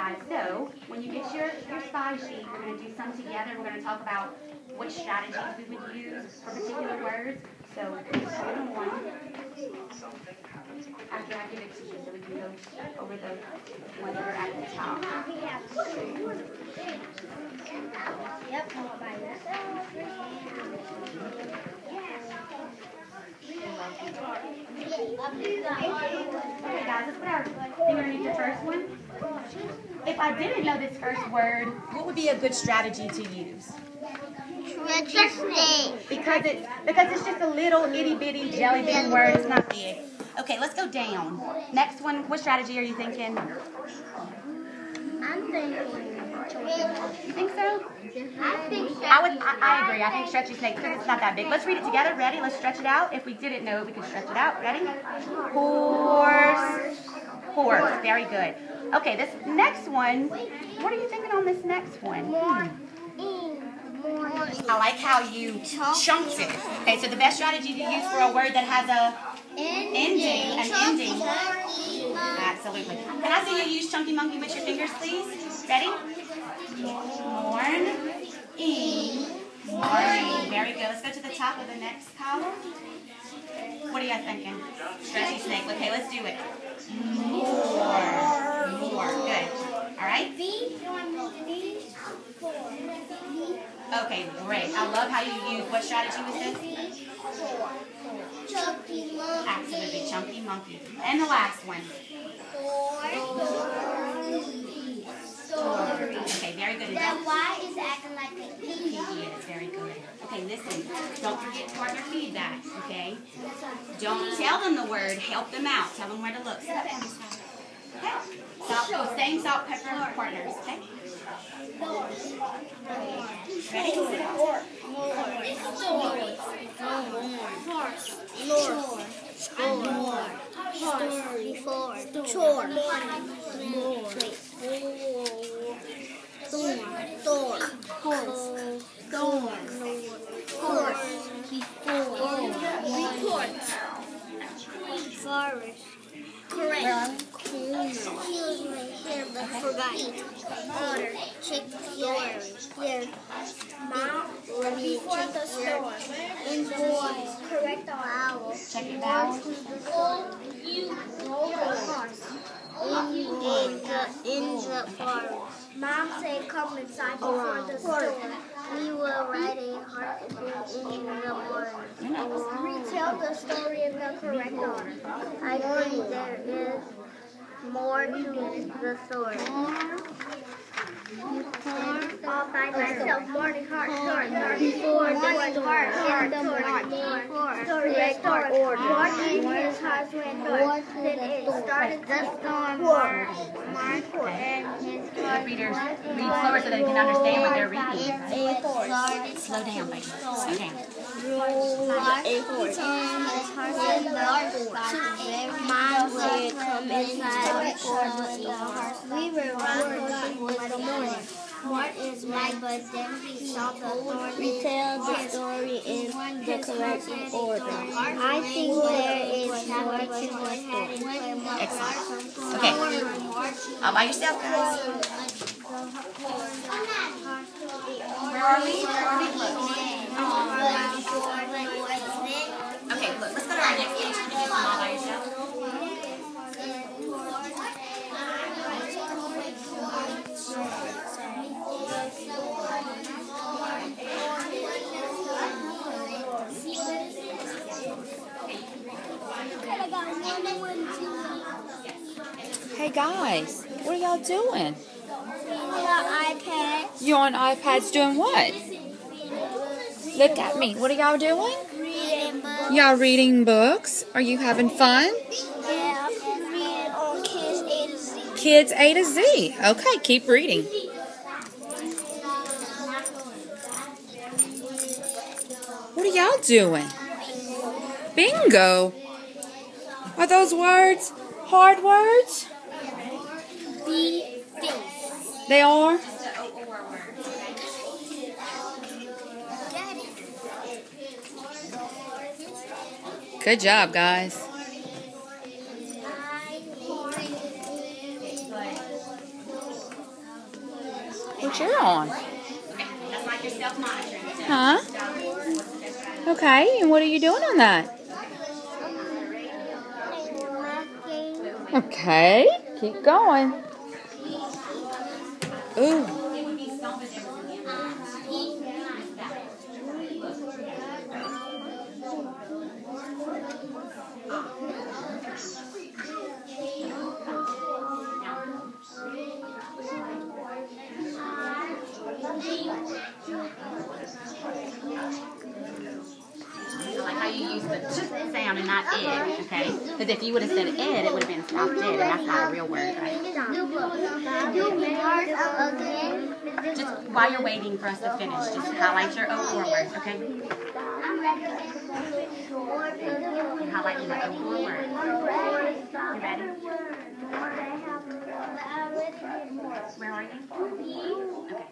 guys. So when you get your spy sheet, we're going to do some together. We're going to talk about what strategies we would use for particular words. So hold on after I give it to you so we can go over the ones that are at the top. Yep. Okay guys, let's put our finger underneath the first one. If I didn't know this first word, what would be a good strategy to use? Because it's just a little itty bitty jelly bean word. It's not big. Okay, let's go down. Next one, what strategy are you thinking? I'm thinking. You think so? I think so. I agree. I think stretchy snake because it's not that big. Let's read it together. Ready? Let's stretch it out. If we didn't know it, we could stretch it out. Ready? Horse. Horse. Very good. Okay, this next one. What are you thinking on this next one? I like how you chunked it. Okay, so the best strategy to use for a word that has a ending, an ending. Absolutely. Can I see you use chunky monkey with your fingers, please? Ready? Morning. Morning. Very good. Let's go to the top of the next column. What are you guys thinking? Stretchy snake. Okay, let's do it. More. More. Good. All right? Okay, great. I love how you use, what strategy was this? Chunky monkey. Absolutely, chunky monkey. And the last one. Story. Okay, very good. That Y is acting like a P. Yes, very good. Okay, listen, don't forget partner feedback, okay? Don't tell them the word, help them out. Tell them where to look. Okay? Same salt, pepper partners, okay? Ready? Sit down. Correct. Excuse me, here, but forgot. Order. Check here. Mom, before the store. Correct vowel. Check your vowels. In the forest. Mom said come inside before the store. We will write a heart in the morning. Retell the story in the correct order. I think there is more to the story. All by myself, morning heart, start, before the heart, in the morning, story, what in his heart went north, then it started the storm, Mark, and his heart Readers, read slower so they can understand what they're reading. Slow down, baby. Slow down. Mom said come inside before the horse. We were running with the morning. What is right, but then he saw the thorn. Retell the story in the correct order. I think there is more to the story. Excellent. Okay. All by yourself, guys. Where are we? Okay, look, let's go to our next page and get them all by yourself. Hey guys, what are y'all doing? iPad. You on iPads doing what? Look at me. What are y'all doing? Reading books. Y'all reading books? Are you having fun? Yeah, reading on Kids A to Z. Kids A to Z. Okay, keep reading. What are y'all doing? Bingo. Are those words hard words? They are? Good job, guys. What's your on? That's like your self-monitoring. Huh? Okay, and what are you doing on that? Okay, keep going. Ooh. I like how you use the ch sound and not id, okay? Because if you would have said id, it would have been stopped id, and that's not a real word, right? Just while you're waiting for us to finish, just highlight your O or words, okay? You're highlighting the O or word. You ready? Where are you? Okay.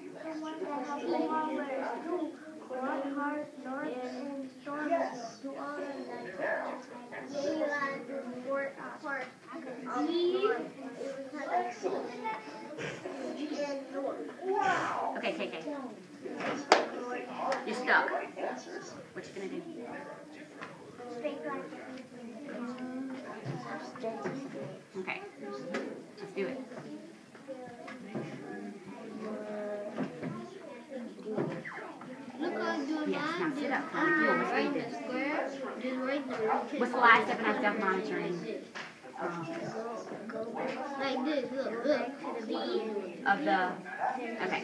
Okay, KK. You're stuck. What you gonna do? Okay. Let's do it. Yes, now sit up. Let's read this. What's the last step in our self-monitoring? Like this, look, to the beginning. Of the, okay.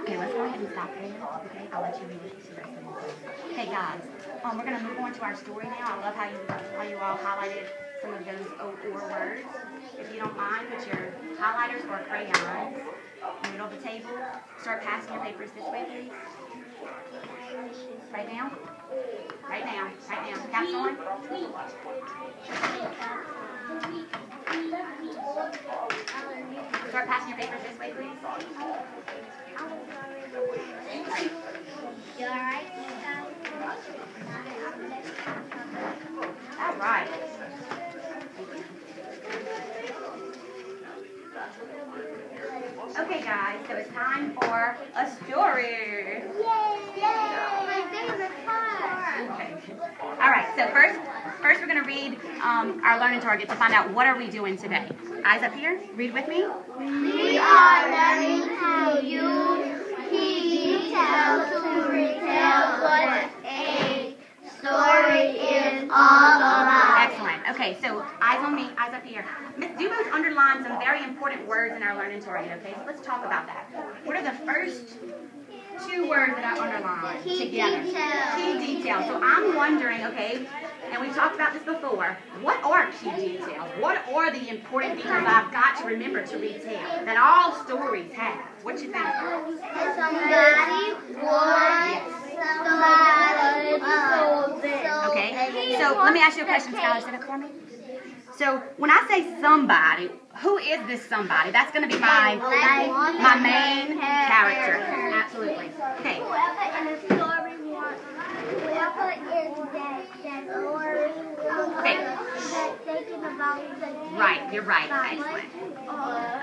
Okay, let's go ahead and stop there. Okay, I'll let you read the rest of it. Okay, guys, we're going to move on to our story now. I love how you all highlighted some of those O or words. If you don't mind, put your highlighters or crayons in the middle of the table. Start passing your papers this way, please. Right now. Right now. Right now. Caps on. Start passing your papers this way, please. You alright? All right. Okay, guys, so it's time for a story. Yay! My favorite part. Okay. All right, so first we're going to read our learning target to find out what are we doing today. Eyes up here. Read with me. We are learning how to use key details to retell what a story is all about. Excellent. Okay, so eyes on me, eyes up here. Ms. Dubose underlined some very important words in our learning target, okay? So let's talk about that. What are the first two words that I underlined together? Key details. So I'm wondering, okay, and we've talked about this before, what are key details? What are the important details I've got to remember to retell that all stories have? What you think? Somebody was Okay, so let me ask you a question, Skylar. Say that for me. So when I say somebody, who is this somebody? That's going to be my main character. Absolutely. Okay. Whoever in the story wants, whoever is that story, that's thinking about the Right, you're right. Excellent.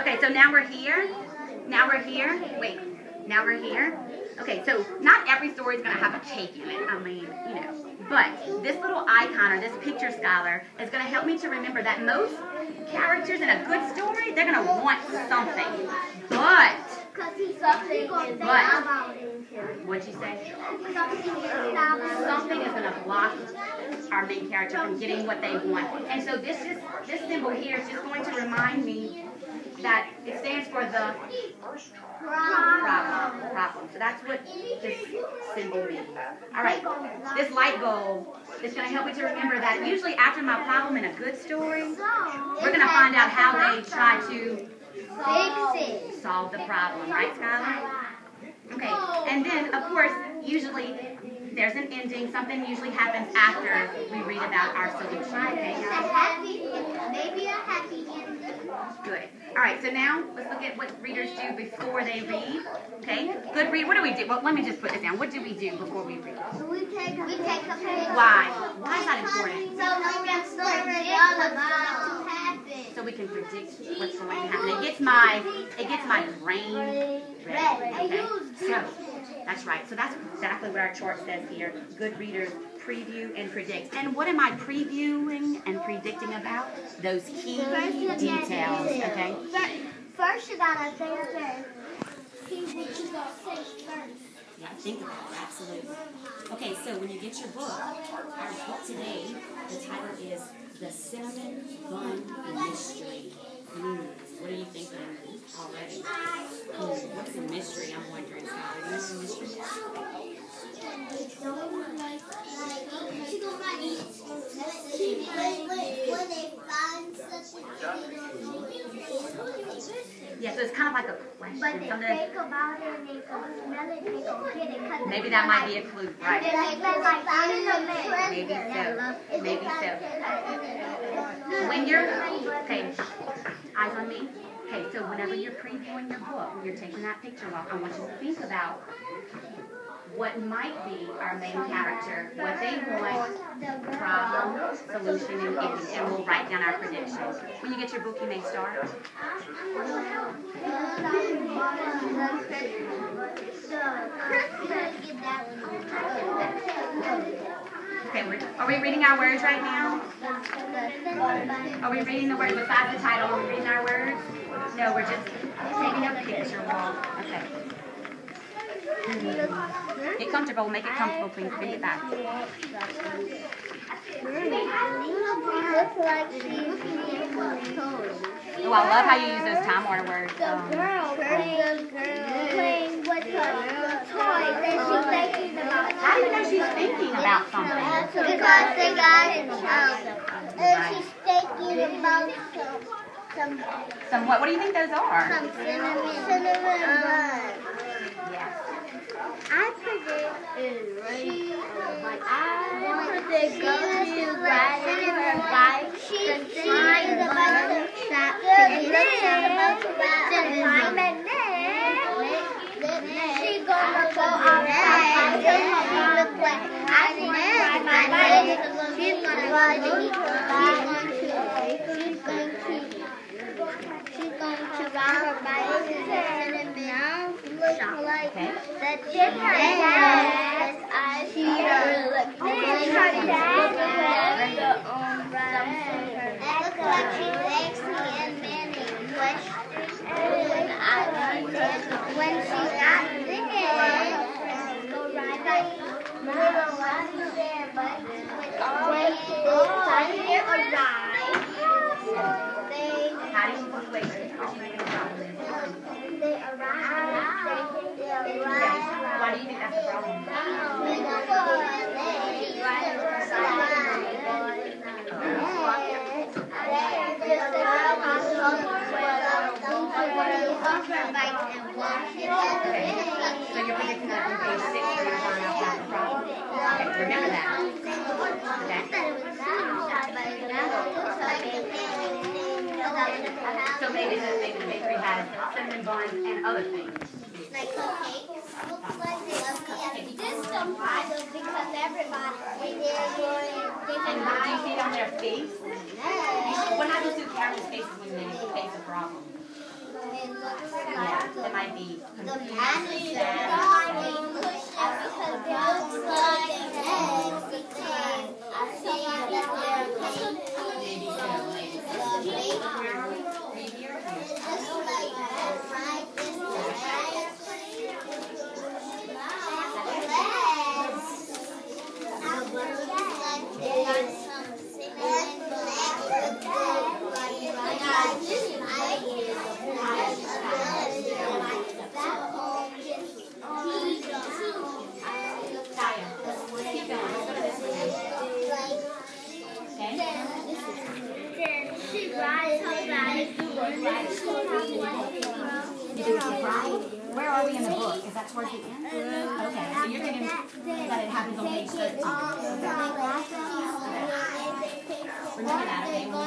Okay, so now we're here. Now we're here. Wait, now we're here. Okay, so not every story is going to have a cake in it. I mean, you know. But this little icon or this picture, Scholar, is going to help me to remember that most characters in a good story, they're going to want something. But, what'd you say? Something is going to block our main character from getting what they want. And so this symbol here is just going to remind me that it stands for the problem. So that's what this symbol means. All right, this light bulb is going to help me to remember that usually after my problem in a good story, we're going to find out how they try to solve the problem. Right, Skylar? Okay, and then, of course, usually there's an ending. Something usually happens after we read about our solution. Okay, maybe a happy Good. All right, so now let's look at what readers do before they read. Okay? Good read. What do we do? Well, let me just put this down. What do we do before we read? We take a picture. Why? Why is that important? So we can predict what's going to happen. So we can predict what's going to happen. It gets my brain ready. Okay? So that's right. So that's exactly what our chart says here. Good readers preview and predict. And what am I previewing and predicting about? Those key details. Okay? First you gotta think first. See what you gonna say first. Yeah, think about it, absolutely. Okay, so when you get your book, our book today, the title is The Cinnamon Bun Mystery. What are you thinking already? What's a mystery? I'm wondering, Scott. Are you a mystery? Yeah, so it's kind of like a question. But they think about it and they go smell it, they go get it. Maybe that might be a clue, right? Maybe so. Maybe so. When you're, okay, eyes on me. Okay, so whenever you're previewing your book, when you're taking that picture off, I want you to think about what might be our main character, what they want, problem, solution, and ending, and we'll write down our predictions. When you get your book, you may start. Okay, are we reading our words right now? Are we reading the words besides the title? Are we reading our words? No, we're just taking a picture walk. Okay. Get comfortable. Make it comfortable, please. Bring it back. Oh, I love how you use those Time Warner words. The girl playing with her toys and she's thinking about. How do you know she's thinking about something? Because they got it and she's thinking about Some what? What do you think those are? some cinnamon buns. Yes. I predict go to ride her bike. She's about to stop and then she's gonna go outside until she looks like I ride my bike. She's gonna ride her bike look like that did her dad. I see her look her dad. It looks like she's asking many questions. When she's not there, go ride bike. Little ones there, but when they arrive, How do you wait? Are you making a problem? they arrive. Why do you think that's a problem? So you're predicting that on page 6 you're going to find out that's a problem? Okay, remember that. Okay. So maybe the bakery has cinnamon buns and other things. Like cupcakes. This don't bother because everybody And what do you see it on their face? What happens to characters' faces when they face a problem? Yeah, it might be confused, Where are we in the book? Is that towards the end? Okay, so you're thinking that it happens on page 13. Okay. Remember that, okay?